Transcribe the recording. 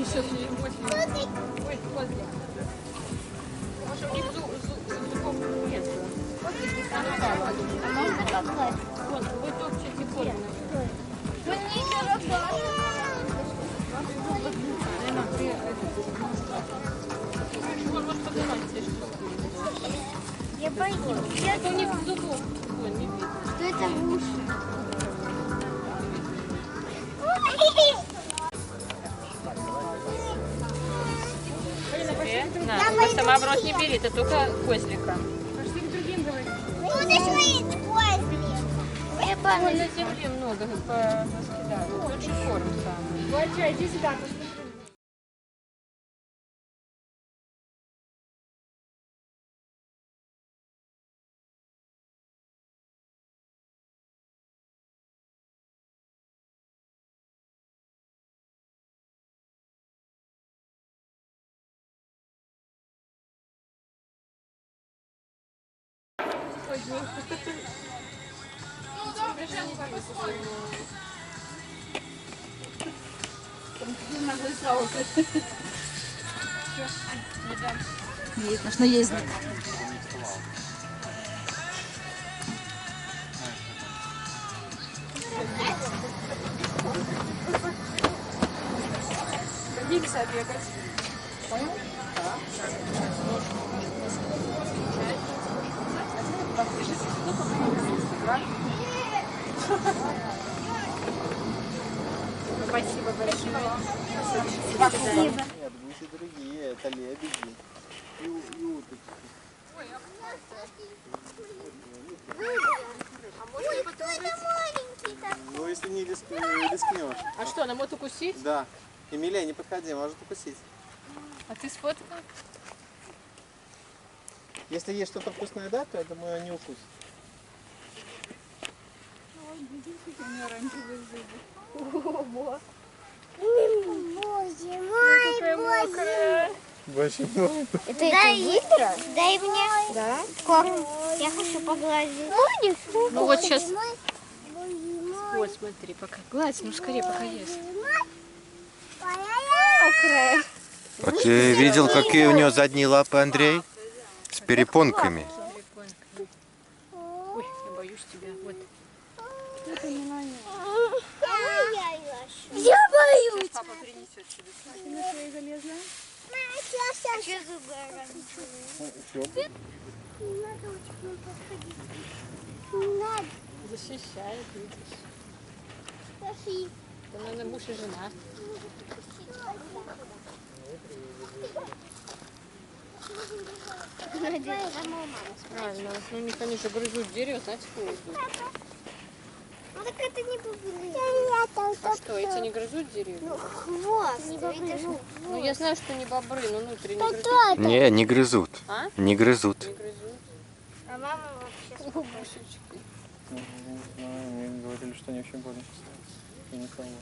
сейчас не очень. Ой, козлик. Может, у них зубов нет. А можно покласть? Вон, вы топчете корм. Он не дорогой. Он может поднимать все штуки. Я боюсь. Это у них зубов. Вон, не видно. Что это в уши? На, ты сама в рот не бери, ты только козлика. Пошли к другим говорить. Ну, ты свои козли. Вон на земле много раскидали. Лучше корм самый. Вача, иди сюда, посмотри. Есть наш наездник. Годится бегать. Понял? Спасибо большое. Спасибо. Нет, гуси другие, это лебеди и уточки. Ой, кто это маленький такой? Ну, если не рискнешь. А что, она может укусить? Да. Эмилия, не подходи, может укусить. А ты сфоткал? Если есть что-то вкусное, да, то я думаю, они укусят. Боже мой, боже. Больше много. Дай мне. Да? Корм. Я хочу погладить. Будешь? Ну вот сейчас. Боже Вот смотри, пока. Гладь, ну скорее, пока ест. мой. А ты видел, какие у него задние лапы, Андрей? С перепонками. Ой, я боюсь тебя. Вот. Я боюсь. Папа принесет тебе. А что зубы оранжевые? Не надо очень подходить. Не надо. Защищает, видишь. Софи. Это, наверное, муж и жена. Правильно, ну они же грызут дерево, знаете, куда идут. Ну так это не бобры. А что, эти не грызут дерево? Ну, хвост. Ну я знаю, что не бобры, но внутри не грызут. Не грызут. А? Не грызут. Не грызут. А мама вообще Гусечки. Мне говорили, что они очень больно кусаются. Я не пойму.